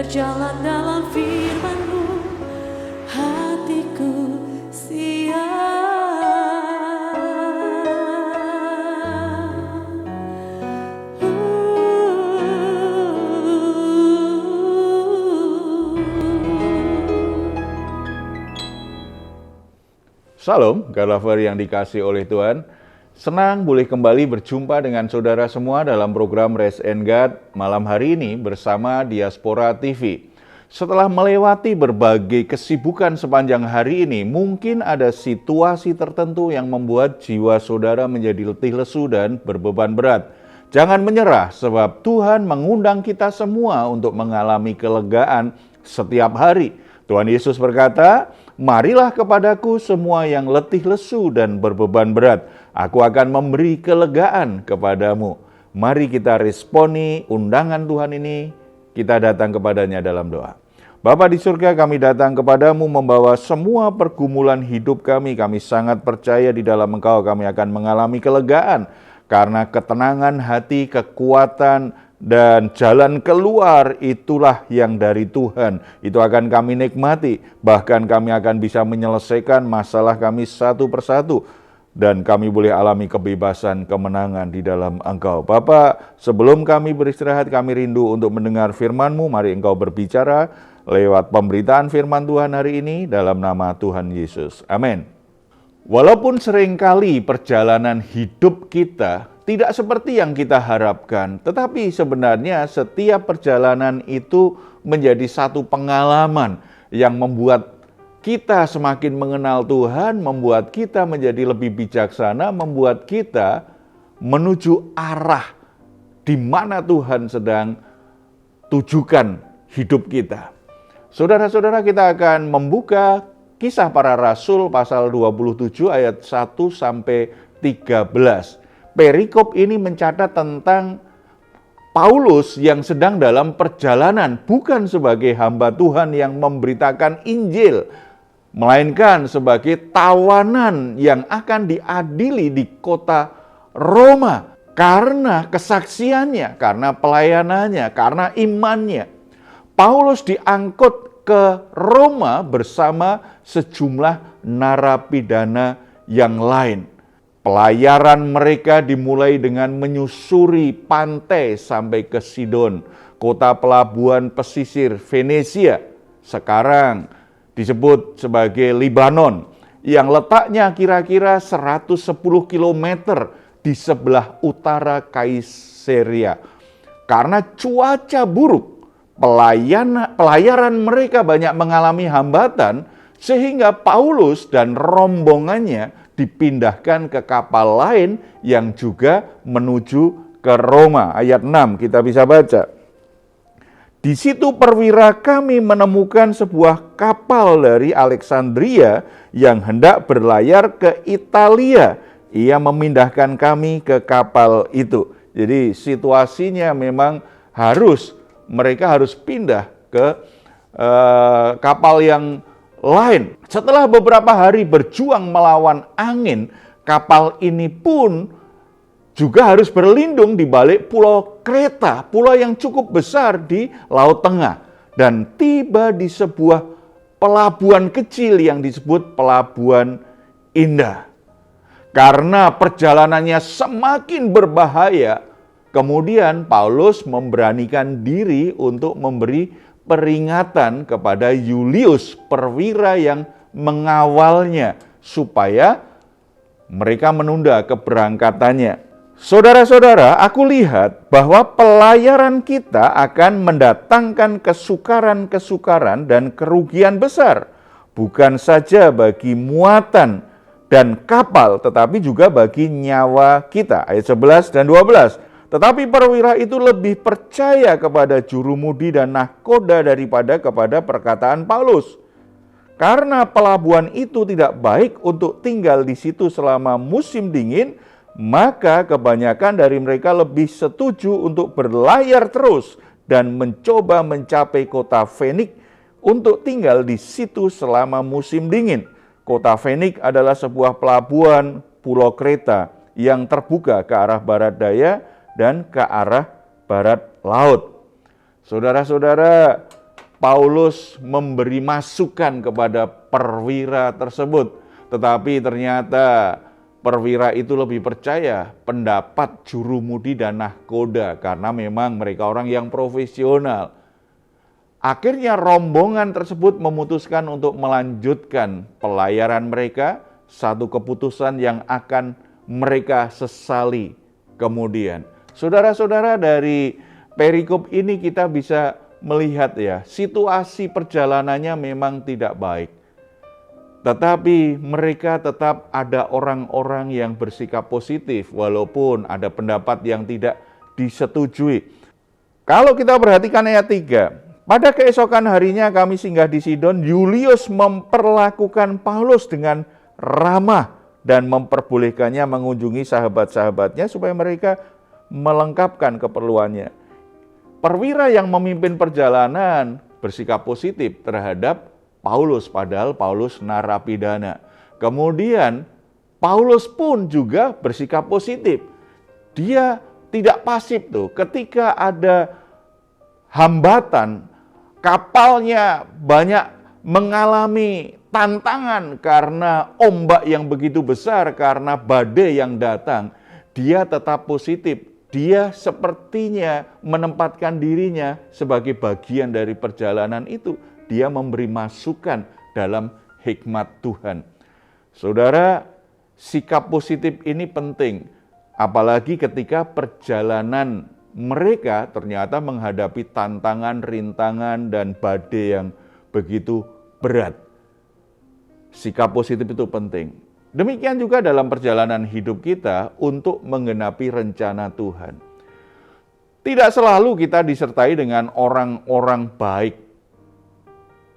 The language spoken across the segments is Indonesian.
berjalan dalam firman-Mu, hatiku Salam, God lover yang dikasih oleh Tuhan. Senang boleh kembali berjumpa dengan saudara semua dalam program Rest and God malam hari ini bersama Diaspora TV. Setelah melewati berbagai kesibukan sepanjang hari ini, mungkin ada situasi tertentu yang membuat jiwa saudara menjadi letih lesu dan berbeban berat. Jangan menyerah, sebab Tuhan mengundang kita semua untuk mengalami kelegaan setiap hari. Tuhan Yesus berkata, "Marilah kepadaku semua yang letih lesu dan berbeban berat, aku akan memberi kelegaan kepadamu." Mari kita responi undangan Tuhan ini, kita datang kepadanya dalam doa. Bapa di surga, kami datang kepadamu membawa semua pergumulan hidup kami. Kami sangat percaya di dalam Engkau kami akan mengalami kelegaan, karena ketenangan hati, kekuatan, dan jalan keluar itulah yang dari Tuhan. Itu akan kami nikmati. Bahkan kami akan bisa menyelesaikan masalah kami satu persatu. Dan kami boleh alami kebebasan, kemenangan di dalam Engkau. Bapa, sebelum kami beristirahat, kami rindu untuk mendengar firman-Mu. Mari Engkau berbicara lewat pemberitaan firman Tuhan hari ini dalam nama Tuhan Yesus. Amin. Walaupun seringkali perjalanan hidup kita tidak seperti yang kita harapkan, tetapi sebenarnya setiap perjalanan itu menjadi satu pengalaman yang membuat kita semakin mengenal Tuhan, membuat kita menjadi lebih bijaksana, membuat kita menuju arah di mana Tuhan sedang tujukan hidup kita. Saudara-saudara, kita akan membuka Kisah Para Rasul pasal 27 ayat 1 sampai 13. Perikop ini mencatat tentang Paulus yang sedang dalam perjalanan, bukan sebagai hamba Tuhan yang memberitakan Injil, melainkan sebagai tawanan yang akan diadili di kota Roma karena kesaksiannya, karena pelayanannya, karena imannya. Paulus diangkut ke Roma bersama sejumlah narapidana yang lain. Pelayaran mereka dimulai dengan menyusuri pantai sampai ke Sidon, kota pelabuhan pesisir Venesia, sekarang disebut sebagai Libanon, yang letaknya kira-kira 110 km di sebelah utara Kaisarea. Karena cuaca buruk, pelayaran mereka banyak mengalami hambatan, sehingga Paulus dan rombongannya dipindahkan ke kapal lain yang juga menuju ke Roma. Ayat 6 kita bisa baca. Di situ perwira kami menemukan sebuah kapal dari Alexandria yang hendak berlayar ke Italia. Ia memindahkan kami ke kapal itu. Jadi situasinya memang mereka harus pindah ke kapal yang lain. Setelah beberapa hari berjuang melawan angin, kapal ini pun juga harus berlindung di balik pulau Kreta, pulau yang cukup besar di Laut Tengah, dan tiba di sebuah pelabuhan kecil yang disebut Pelabuhan Indah. Karena perjalanannya semakin berbahaya, kemudian Paulus memberanikan diri untuk memberi peringatan kepada Julius, perwira yang mengawalnya, supaya mereka menunda keberangkatannya. Saudara-saudara, aku lihat bahwa pelayaran kita akan mendatangkan kesukaran-kesukaran dan kerugian besar, bukan saja bagi muatan dan kapal, tetapi juga bagi nyawa kita. Ayat 11 dan 12. Tetapi perwira itu lebih percaya kepada jurumudi dan nahkoda daripada kepada perkataan Paulus. Karena pelabuhan itu tidak baik untuk tinggal di situ selama musim dingin, maka kebanyakan dari mereka lebih setuju untuk berlayar terus dan mencoba mencapai kota Fenik untuk tinggal di situ selama musim dingin. Kota Fenik adalah sebuah pelabuhan Pulau Kreta yang terbuka ke arah barat daya dan ke arah barat laut. Saudara-saudara, Paulus memberi masukan kepada perwira tersebut. Tetapi ternyata perwira itu lebih percaya pendapat jurumudi dan nahkoda karena memang mereka orang yang profesional. Akhirnya rombongan tersebut memutuskan untuk melanjutkan pelayaran mereka, satu keputusan yang akan mereka sesali kemudian. Saudara-saudara, dari perikop ini kita bisa melihat ya, situasi perjalanannya memang tidak baik. Tetapi mereka tetap ada orang-orang yang bersikap positif walaupun ada pendapat yang tidak disetujui. Kalau kita perhatikan ayat 3, pada keesokan harinya kami singgah di Sidon, Yulius memperlakukan Paulus dengan ramah dan memperbolehkannya mengunjungi sahabat-sahabatnya supaya mereka melengkapkan keperluannya. Perwira yang memimpin perjalanan bersikap positif terhadap Paulus, padahal Paulus narapidana. Kemudian Paulus pun juga bersikap positif. Dia tidak pasif tuh ketika ada hambatan, kapalnya banyak mengalami tantangan karena ombak yang begitu besar, karena badai yang datang. Dia tetap positif. Dia sepertinya menempatkan dirinya sebagai bagian dari perjalanan itu. Dia memberi masukan dalam hikmat Tuhan. Saudara, sikap positif ini penting. Apalagi ketika perjalanan mereka ternyata menghadapi tantangan, rintangan, dan badai yang begitu berat. Sikap positif itu penting. Demikian juga dalam perjalanan hidup kita untuk menggenapi rencana Tuhan. Tidak selalu kita disertai dengan orang-orang baik.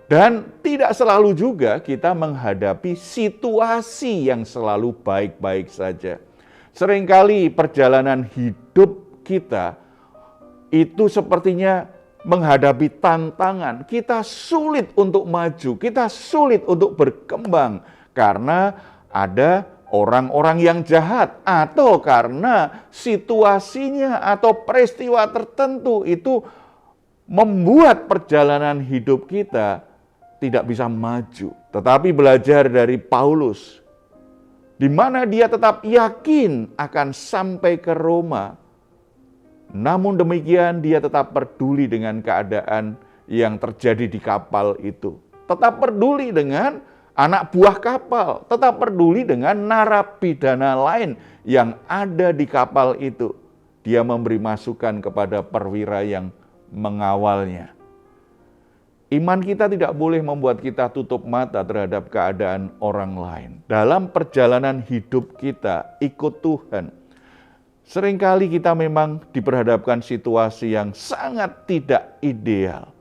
Dan tidak selalu juga kita menghadapi situasi yang selalu baik-baik saja. Seringkali perjalanan hidup kita itu sepertinya menghadapi tantangan. Kita sulit untuk maju, kita sulit untuk berkembang karena ada orang-orang yang jahat, atau karena situasinya atau peristiwa tertentu itu membuat perjalanan hidup kita tidak bisa maju. Tetapi belajar dari Paulus, di mana dia tetap yakin akan sampai ke Roma, namun demikian dia tetap peduli dengan keadaan yang terjadi di kapal itu. Tetap peduli dengan anak buah kapal, tetap peduli dengan narapidana lain yang ada di kapal itu. Dia memberi masukan kepada perwira yang mengawalnya. Iman kita tidak boleh membuat kita tutup mata terhadap keadaan orang lain. Dalam perjalanan hidup kita, ikut Tuhan, seringkali kita memang diperhadapkan situasi yang sangat tidak ideal.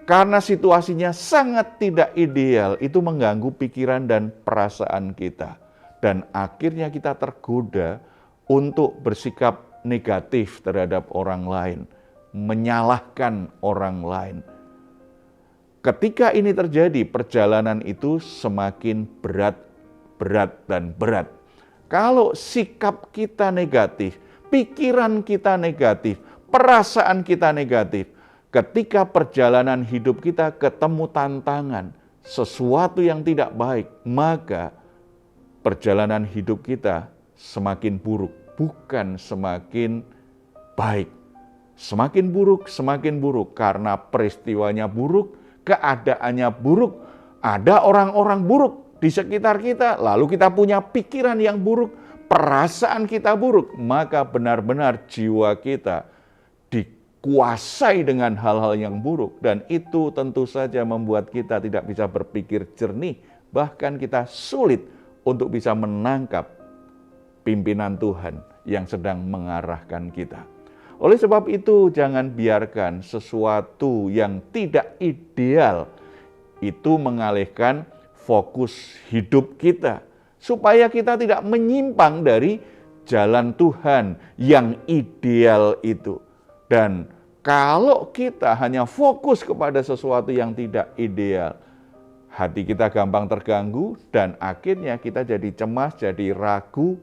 Karena situasinya sangat tidak ideal, itu mengganggu pikiran dan perasaan kita. Dan akhirnya kita tergoda untuk bersikap negatif terhadap orang lain, menyalahkan orang lain. Ketika ini terjadi, perjalanan itu semakin berat, dan berat. Kalau sikap kita negatif, pikiran kita negatif, perasaan kita negatif, ketika perjalanan hidup kita ketemu tantangan, sesuatu yang tidak baik, maka perjalanan hidup kita semakin buruk, bukan semakin baik. Semakin buruk karena peristiwanya buruk, keadaannya buruk, ada orang-orang buruk di sekitar kita, lalu kita punya pikiran yang buruk, perasaan kita buruk, maka benar-benar jiwa kita dikuasai dengan hal-hal yang buruk, dan itu tentu saja membuat kita tidak bisa berpikir jernih, bahkan kita sulit untuk bisa menangkap pimpinan Tuhan yang sedang mengarahkan kita. Oleh sebab itu, jangan biarkan sesuatu yang tidak ideal itu mengalihkan fokus hidup kita, supaya kita tidak menyimpang dari jalan Tuhan yang ideal itu. Dan kalau kita hanya fokus kepada sesuatu yang tidak ideal, hati kita gampang terganggu dan akhirnya kita jadi cemas, jadi ragu,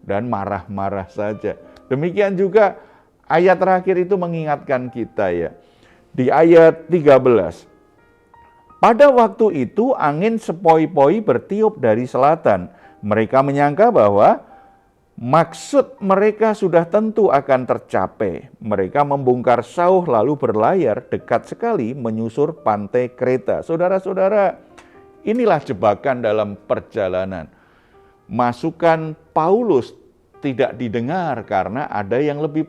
dan marah-marah saja. Demikian juga ayat terakhir itu mengingatkan kita ya, Di ayat 13. Pada waktu itu angin sepoi-poi bertiup dari selatan. Mereka menyangka bahwa maksud mereka sudah tentu akan tercapai. Mereka membongkar sauh lalu berlayar dekat sekali menyusur pantai Kreta. Saudara-saudara, inilah jebakan dalam perjalanan. Masukan Paulus tidak didengar karena ada yang lebih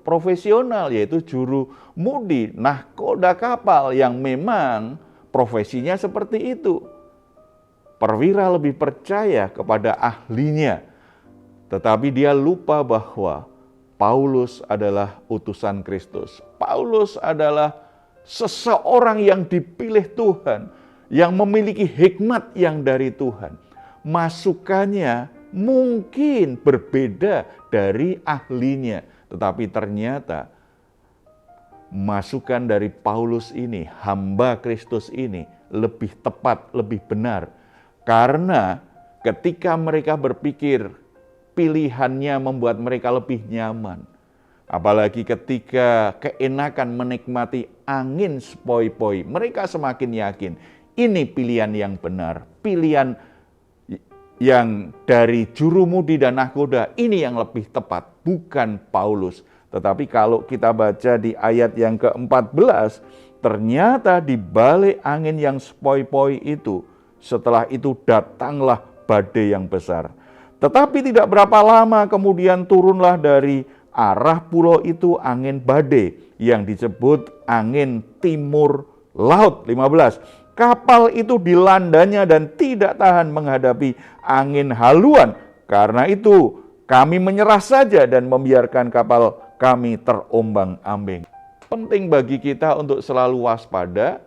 profesional, yaitu juru mudi, nahkoda kapal yang memang profesinya seperti itu. Perwira lebih percaya kepada ahlinya, tetapi dia lupa bahwa Paulus adalah utusan Kristus. Paulus adalah seseorang yang dipilih Tuhan, yang memiliki hikmat yang dari Tuhan. Masukannya mungkin berbeda dari ahlinya, tetapi ternyata masukan dari Paulus ini, hamba Kristus ini, lebih tepat, lebih benar. Karena ketika mereka berpikir pilihannya membuat mereka lebih nyaman. Apalagi ketika keenakan menikmati angin sepoi-poi, mereka semakin yakin ini pilihan yang benar, pilihan yang dari juru mudi dan nahkoda, ini yang lebih tepat, bukan Paulus. Tetapi kalau kita baca di ayat yang ke-14, ternyata di balik angin yang sepoi-poi itu, setelah itu datanglah badai yang besar. Tetapi tidak berapa lama kemudian turunlah dari arah pulau itu angin badai yang disebut angin timur laut. 15. Kapal itu dilandanya dan tidak tahan menghadapi angin haluan. Karena itu kami menyerah saja dan membiarkan kapal kami terombang-ambing. Penting bagi kita untuk selalu waspada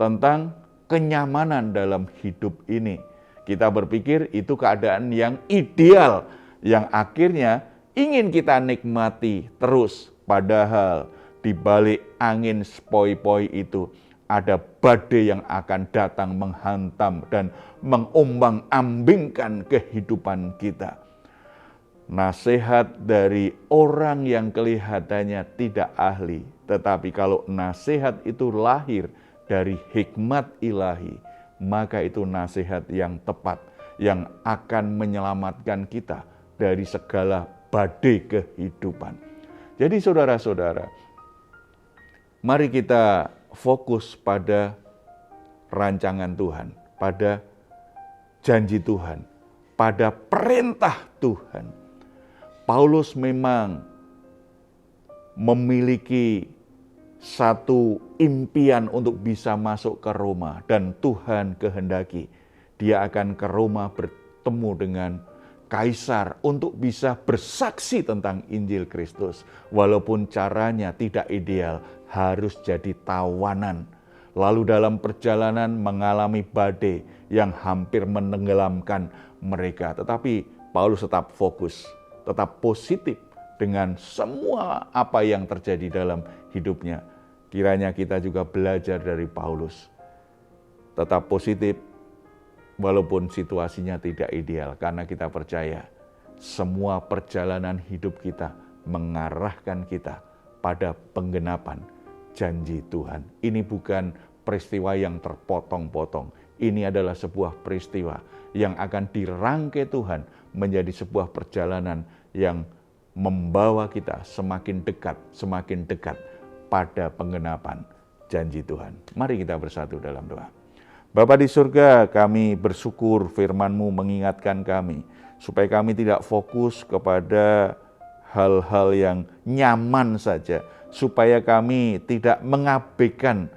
tentang kenyamanan dalam hidup ini. Kita berpikir itu keadaan yang ideal, yang akhirnya ingin kita nikmati terus. Padahal di balik angin sepoi-poi itu ada badai yang akan datang menghantam dan mengombang-ambingkan kehidupan kita. Nasihat dari orang yang kelihatannya tidak ahli, tetapi kalau nasihat itu lahir dari hikmat ilahi, maka itu nasihat yang tepat, yang akan menyelamatkan kita dari segala badai kehidupan. Jadi saudara-saudara, mari kita fokus pada rancangan Tuhan, pada janji Tuhan, pada perintah Tuhan. Paulus memang memiliki satu impian untuk bisa masuk ke Roma, dan Tuhan kehendaki dia akan ke Roma bertemu dengan kaisar untuk bisa bersaksi tentang Injil Kristus. Walaupun caranya tidak ideal, harus jadi tawanan. Lalu dalam perjalanan mengalami badai yang hampir menenggelamkan mereka. Tetapi Paulus tetap fokus, tetap positif dengan semua apa yang terjadi dalam hidupnya. Kiranya kita juga belajar dari Paulus. Tetap positif walaupun situasinya tidak ideal. Karena kita percaya semua perjalanan hidup kita mengarahkan kita pada penggenapan janji Tuhan. Ini bukan peristiwa yang terpotong-potong. Ini adalah sebuah peristiwa yang akan dirangkai Tuhan menjadi sebuah perjalanan yang membawa kita semakin dekat pada penggenapan janji Tuhan. Mari kita bersatu dalam doa. Bapa di surga, kami bersyukur firman-Mu mengingatkan kami, supaya kami tidak fokus kepada hal-hal yang nyaman saja, supaya kami tidak mengabaikan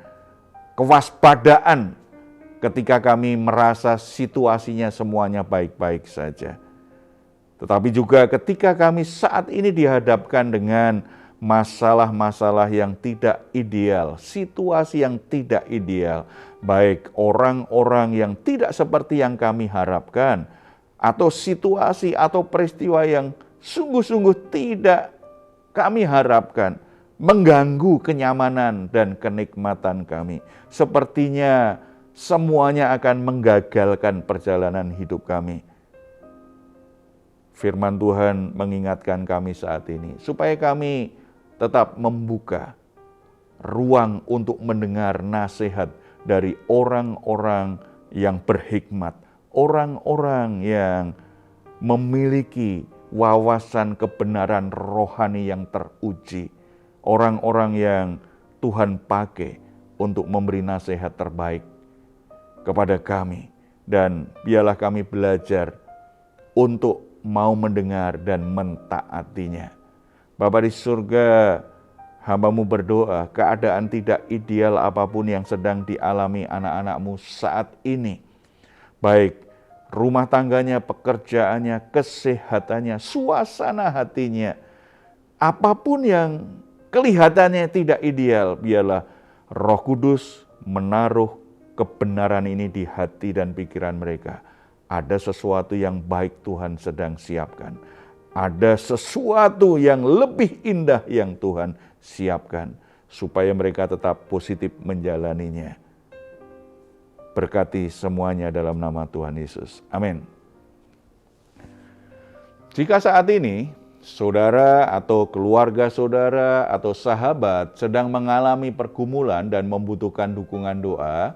kewaspadaan ketika kami merasa situasinya semuanya baik-baik saja. Tetapi juga ketika kami saat ini dihadapkan dengan masalah-masalah yang tidak ideal, situasi yang tidak ideal, baik orang-orang yang tidak seperti yang kami harapkan, atau situasi atau peristiwa yang sungguh-sungguh tidak kami harapkan, mengganggu kenyamanan dan kenikmatan kami. Sepertinya semuanya akan menggagalkan perjalanan hidup kami. Firman Tuhan mengingatkan kami saat ini, supaya kami tetap membuka ruang untuk mendengar nasihat dari orang-orang yang berhikmat, orang-orang yang memiliki wawasan kebenaran rohani yang teruji, orang-orang yang Tuhan pakai untuk memberi nasihat terbaik kepada kami. Dan biarlah kami belajar untuk mau mendengar dan mentaatinya. Bapa di surga, hamba-Mu berdoa, keadaan tidak ideal apapun yang sedang dialami anak-anak-Mu saat ini, baik rumah tangganya, pekerjaannya, kesehatannya, suasana hatinya, apapun yang kelihatannya tidak ideal, biarlah Roh Kudus menaruh kebenaran ini di hati dan pikiran mereka. Ada sesuatu yang baik Tuhan sedang siapkan. Ada sesuatu yang lebih indah yang Tuhan siapkan, supaya mereka tetap positif menjalaninya. Berkati semuanya dalam nama Tuhan Yesus. Amin. Jika saat ini saudara atau keluarga saudara atau sahabat sedang mengalami pergumulan dan membutuhkan dukungan doa,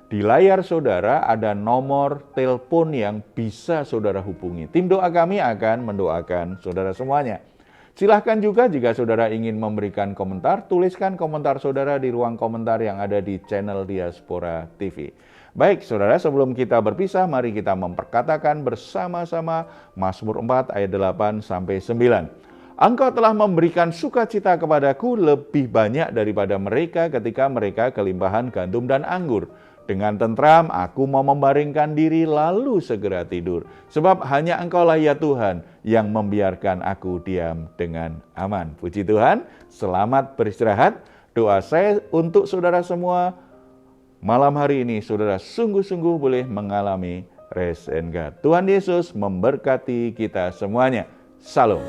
di layar saudara ada nomor telepon yang bisa saudara hubungi. Tim doa kami akan mendoakan saudara semuanya. Silahkan juga jika saudara ingin memberikan komentar, tuliskan komentar saudara di ruang komentar yang ada di channel Diaspora TV. Baik saudara, sebelum kita berpisah, mari kita memperkatakan bersama-sama Mazmur 4 ayat 8-9. Engkau telah memberikan sukacita kepadaku lebih banyak daripada mereka ketika mereka kelimpahan gandum dan anggur. Dengan tentram aku mau membaringkan diri lalu segera tidur. Sebab hanya Engkaulah ya Tuhan yang membiarkan aku diam dengan aman. Puji Tuhan, selamat beristirahat. Doa saya untuk saudara semua, malam hari ini saudara sungguh-sungguh boleh mengalami rest and God. Tuhan Yesus memberkati kita semuanya. Shalom.